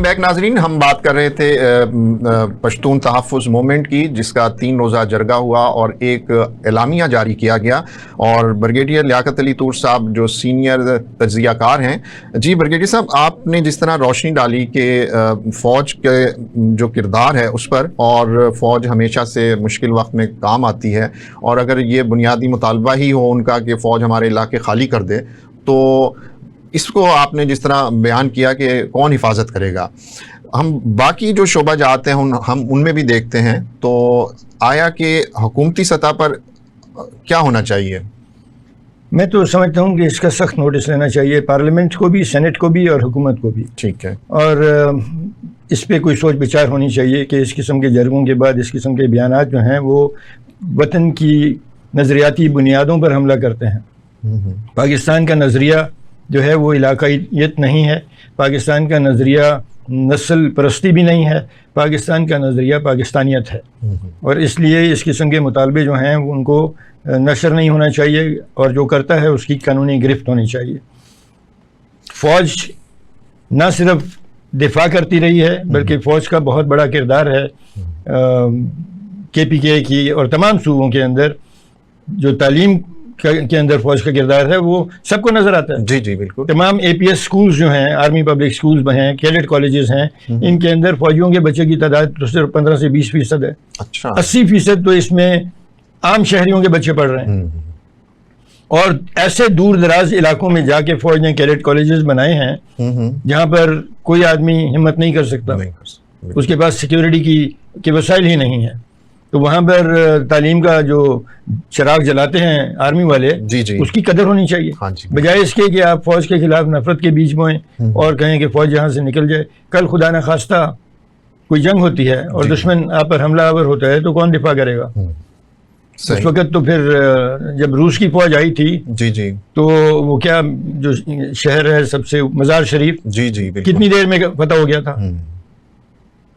Welcome back ناظرین. ہم بات کر رہے تھے پشتون تحفظ موومنٹ کی، جس کا 3 روزہ جرگہ ہوا اور ایک اعلامیہ جاری کیا گیا. اور بریگیڈیئر لیاقت علی طور صاحب جو سینئر تجزیہ کار ہیں، جی بریگیڈیئر صاحب، آپ نے جس طرح روشنی ڈالی کہ فوج کے جو کردار ہے اس پر، اور فوج ہمیشہ سے مشکل وقت میں کام آتی ہے، اور اگر یہ بنیادی مطالبہ ہی ہو ان کا کہ فوج ہمارے علاقے خالی کر دے، تو اس کو آپ نے جس طرح بیان کیا کہ کون حفاظت کرے گا. ہم باقی جو شعبہ جات ہیں ہم ان میں بھی دیکھتے ہیں، تو آیا کہ حکومتی سطح پر کیا ہونا چاہیے؟ میں تو سمجھتا ہوں کہ اس کا سخت نوٹس لینا چاہیے پارلیمنٹ کو بھی، سینٹ کو بھی، اور حکومت کو بھی. ٹھیک ہے. اور اس پہ کوئی سوچ بچار ہونی چاہیے کہ اس قسم کے جرگوں کے بعد اس قسم کے بیانات جو ہیں وہ وطن کی نظریاتی بنیادوں پر حملہ کرتے ہیں. پاکستان کا نظریہ جو ہے وہ علاقائیت نہیں ہے، پاکستان کا نظریہ نسل پرستی بھی نہیں ہے، پاکستان کا نظریہ پاکستانیت ہے. اور اس لیے اس قسم کے مطالبے جو ہیں وہ ان کو نشر نہیں ہونا چاہیے، اور جو کرتا ہے اس کی قانونی گرفت ہونی چاہیے. فوج نہ صرف دفاع کرتی رہی ہے بلکہ فوج کا بہت بڑا کردار ہے کے پی کے کی اور تمام صوبوں کے اندر. جو تعلیم کے اندر فوج کا کردار ہے وہ سب کو نظر آتا ہے. جی جی بالکل. تمام اے پی ایس سکولز جو ہیں، آرمی پبلک سکولز ہیں، کیڈٹ کالجز ہیں، ان کے اندر فوجیوں کے بچے کی تعداد تو صرف 15 سے 20% ہے. اچھا. 80% تو اس میں عام شہریوں کے بچے پڑھ رہے ہیں. اور ایسے دور دراز علاقوں میں جا کے فوج نے کیڈٹ کالجز بنائے ہیں جہاں پر کوئی آدمی ہمت نہیں کر سکتا، اس کے پاس سیکیورٹی کے وسائل ہی نہیں ہیں. تو وہاں پر تعلیم کا جو چراغ جلاتے ہیں آرمی والے، اس کی قدر ہونی چاہیے، بجائے اس کے کہ آپ فوج کے خلاف نفرت کے بیج بوئیں اور کہیں کہ فوج یہاں سے نکل جائے. کل خدا نخواستہ کوئی جنگ ہوتی ہے اور دشمن آپ پر حملہ آور ہوتا ہے تو کون دفاع کرے گا؟ اس وقت تو پھر جب روس کی فوج آئی تھی تو وہ کیا جو شہر ہے سب سے مزار شریف، کتنی دیر میں فتح ہو گیا تھا؟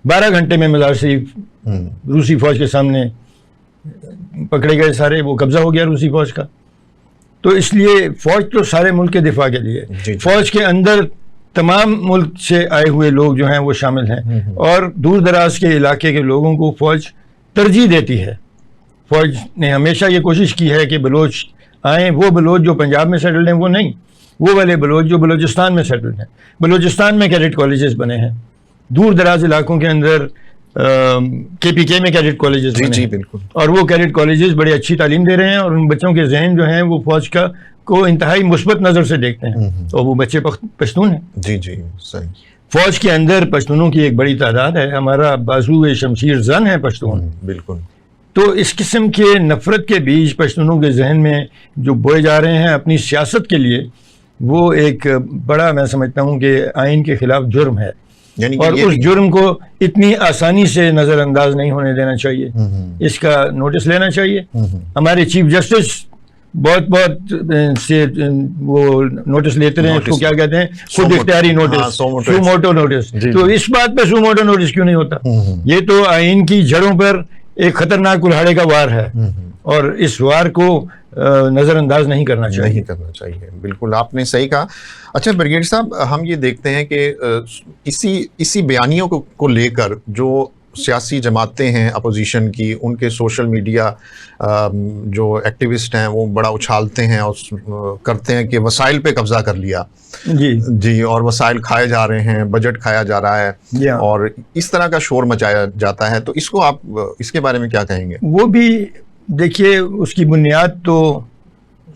12 گھنٹے میں مزار شریف روسی فوج کے سامنے پکڑے گئے سارے، وہ قبضہ ہو گیا روسی فوج کا. تو اس لیے فوج تو سارے ملک کے دفاع کے لیے، فوج کے اندر تمام ملک سے آئے ہوئے لوگ جو ہیں وہ شامل ہیں، اور دور دراز کے علاقے کے لوگوں کو فوج ترجیح دیتی ہے. فوج نے ہمیشہ یہ کوشش کی ہے کہ بلوچ آئیں، وہ بلوچ جو پنجاب میں سیٹلڈ ہیں وہ نہیں، وہ والے بلوچ جو بلوچستان میں سیٹلڈ ہیں. بلوچستان میں کیڈٹ کالجز بنے ہیں، دور دراز علاقوں کے اندر کے پی کے میں کیڈٹ کالجز بنے ہیں، اور وہ کیڈٹ کالجز بڑی اچھی تعلیم دے رہے ہیں، اور ان بچوں کے ذہن جو ہیں وہ فوج کو انتہائی مثبت نظر سے دیکھتے ہیں، اور وہ بچے پشتون ہیں. جی جی صحیح. فوج کے اندر پشتونوں کی ایک بڑی تعداد ہے، ہمارا بازو شمشیر زن ہے پشتون. بالکل. تو اس قسم کے نفرت کے بیج پشتونوں کے ذہن میں جو بوئے جا رہے ہیں اپنی سیاست کے لیے، وہ ایک بڑا، میں سمجھتا ہوں کہ آئین کے خلاف جرم ہے، اور اس جرم کو اتنی آسانی سے نظر انداز نہیں ہونے دینا چاہیے. اس کا نوٹس لینا چاہیے. ہمارے چیف جسٹس بہت سے وہ نوٹس لیتے رہے ہیں، اس کو کیا کہتے ہیں، خود اختیاری نوٹس، سو موٹو نوٹس. تو اس بات پہ سو موٹو نوٹس کیوں نہیں ہوتا؟ یہ تو آئین کی جڑوں پر ایک خطرناک کلہاڑے کا وار ہے، اور اس وار کو نظر انداز نہیں کرنا چاہیے. بالکل آپ نے صحیح کہا. اچھا بریگیڈیئر صاحب، ہم یہ دیکھتے ہیں کہ اسی بیانیوں کو لے کر جو سیاسی جماعتیں ہیں اپوزیشن کی، ان کے سوشل میڈیا جو ایکٹیوسٹ ہیں وہ بڑا اچھالتے ہیں اور کرتے ہیں کہ وسائل پہ قبضہ کر لیا. جی اور وسائل کھائے جا رہے ہیں، بجٹ کھایا جا رہا ہے، اور اس طرح کا شور مچایا جاتا ہے. تو اس کو آپ اس کے بارے میں کیا کہیں گے؟ وہ بھی دیکھیے، اس کی بنیاد تو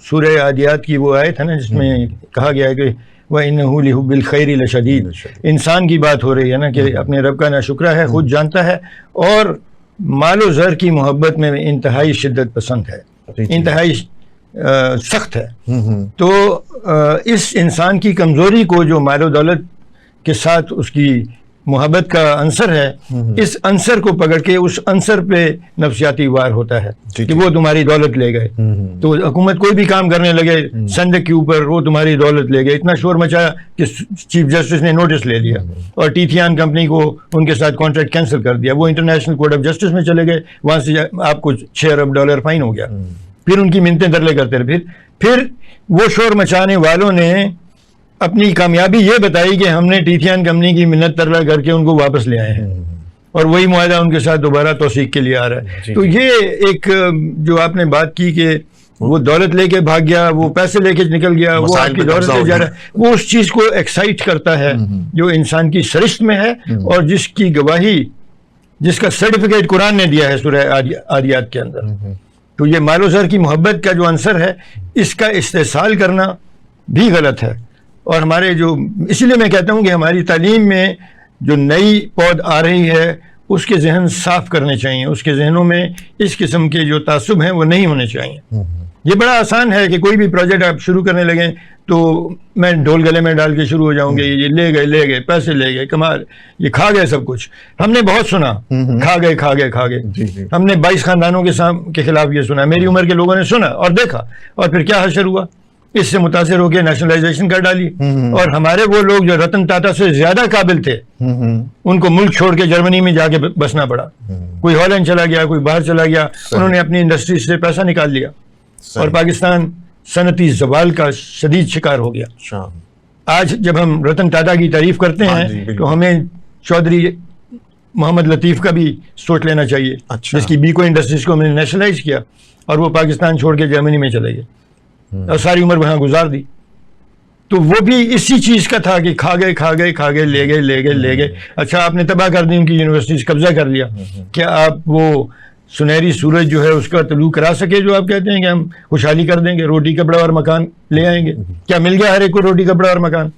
سورہ عادیات کی وہ آیت ہے نا، جس میں کہا گیا ہے کہ وَإِنَّهُ لِحُبِّ الْخَيْرِ لَشَدِيدٌ. انسان کی بات ہو رہی ہے نا کہ اپنے رب کا ناشکرہ ہے، خود جانتا ہے، اور مال و زر کی محبت میں انتہائی شدت پسند ہے، انتہائی سخت ہے. تو اس انسان کی کمزوری کو، جو مال و دولت کے ساتھ اس کی محبت کا عنصر ہے، اس عنصر کو پکڑ کے اس عنصر پہ نفسیاتی وار ہوتا ہے کہ وہ تمہاری دولت لے گئے. تو حکومت کوئی بھی کام کرنے لگے سندھ کے اوپر، وہ تمہاری دولت لے گئے. اتنا شور مچایا کہ چیف جسٹس نے نوٹس لے لیا اور ٹیتھیان کمپنی کو ان کے ساتھ کانٹریکٹ کینسل کر دیا. وہ انٹرنیشنل کورٹ آف جسٹس میں چلے گئے، وہاں سے آپ کو $6 ارب فائن ہو گیا. پھر ان کی منتیں ترلے کرتے رہے. پھر وہ شور مچانے والوں نے اپنی کامیابی یہ بتائی کہ ہم نے ٹیتھیان کمپنی کی منت ترلا کر کے ان کو واپس لے آئے ہیں اور وہی معاہدہ ان کے ساتھ دوبارہ توثیق کے لیے آ رہا ہے. تو یہ ایک جو آپ نے بات کی کہ وہ دولت لے کے بھاگ گیا, وہ پیسے لے کے نکل گیا, وہ آپ کی دولت لے جا رہا ہے, وہ اس چیز کو ایکسائٹ کرتا ہے جو انسان کی سرشت میں ہے اور جس کی گواہی, جس کا سرٹیفکیٹ قرآن نے دیا ہے سورہ عادیات کے اندر. تو یہ مال و زر کی محبت کا جو عنصر ہے اس کا استحصال کرنا بھی غلط ہے. اور ہمارے جو, اسی لیے میں کہتا ہوں کہ ہماری تعلیم میں جو نئی پود آ رہی ہے اس کے ذہن صاف کرنے چاہیے, اس کے ذہنوں میں اس قسم کے جو تعصب ہیں وہ نہیں ہونے چاہیے. یہ بڑا آسان ہے کہ کوئی بھی پروجیکٹ آپ شروع کرنے لگیں تو میں ڈھول گلے میں ڈال کے شروع ہو جاؤں گے, یہ لے گئے پیسے لے گئے, کمال, یہ کھا گئے سب کچھ. ہم نے بہت سنا کھا گئے. ہم نے 22 خاندانوں کے خلاف یہ سنا, میری عمر کے لوگوں نے سنا اور دیکھا, اور پھر کیا حشر ہوا, اس سے متاثر ہو کے نیشنلائزیشن کر ڈالی. اور ہمارے وہ لوگ جو رتن ٹاٹا سے زیادہ قابل تھے ان کو ملک چھوڑ کے جرمنی میں جا کے بسنا پڑا. کوئی ہالینڈ چلا گیا, کوئی باہر چلا گیا, انہوں نے اپنی انڈسٹری سے پیسہ نکال لیا اور پاکستان صنعتی زوال کا شدید شکار ہو گیا. آج جب ہم رتن ٹاٹا کی تعریف کرتے ہیں تو ہمیں چودھری محمد لطیف کا بھی سوچ لینا چاہیے, جس کی بیکو انڈسٹریز کو ہم نے نیشنلائز کیا اور وہ پاکستان چھوڑ کے جرمنی میں چلے گئے اور ساری عمر وہاں گزار دی. تو وہ بھی اسی چیز کا تھا کہ کھا گئے, لے گئے. اچھا, آپ نے تباہ کر دی ان کی یونیورسٹیز, قبضہ کر لیا. کیا آپ وہ سنہری سورج جو ہے اس کا طلوع کرا سکے جو آپ کہتے ہیں کہ ہم خوشحالی کر دیں گے, روٹی کپڑا اور مکان لے آئیں گے؟ کیا مل گیا ہر ایک کو روٹی کپڑا اور مکان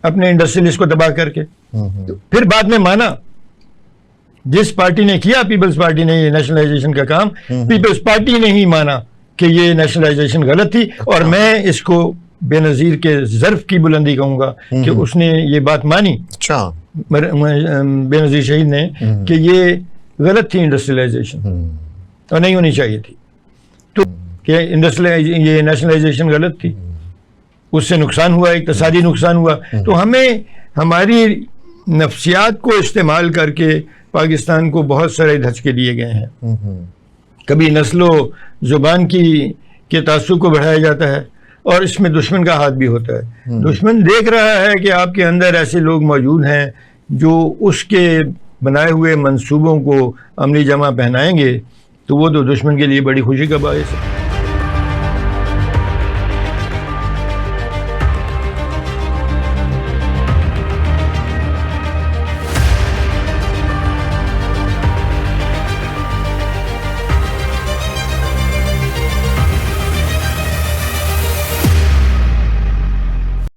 اپنے انڈسٹریلسٹ کو تباہ کر کے؟ پھر بعد میں مانا, جس پارٹی نے کیا, پیپلز پارٹی نے, یہ نیشنلائزیشن کا کام, پیپلز پارٹی نے ہی مانا کہ یہ نیشنلائزیشن غلط تھی. اور میں اس کو بے نظیر کے ظرف کی بلندی کہوں گا کہ اس نے یہ بات مانی, بے نظیر شہید نے, کہ یہ غلط تھی انڈسٹریلائزیشن اور نہیں ہونی چاہیے تھی. تو کہ یہ نیشنلائزیشن غلط تھی, اس سے نقصان ہوا, اقتصادی نقصان ہوا. تو ہمیں ہماری نفسیات کو استعمال کر کے پاکستان کو بہت سارے دھچکے دیے گئے ہیں. کبھی نسل و زبان کے تعصب کو بڑھایا جاتا ہے اور اس میں دشمن کا ہاتھ بھی ہوتا ہے. دشمن دیکھ رہا ہے کہ آپ کے اندر ایسے لوگ موجود ہیں جو اس کے بنائے ہوئے منصوبوں کو عملی جامہ پہنائیں گے, تو وہ تو دشمن کے لیے بڑی خوشی کا باعث ہے.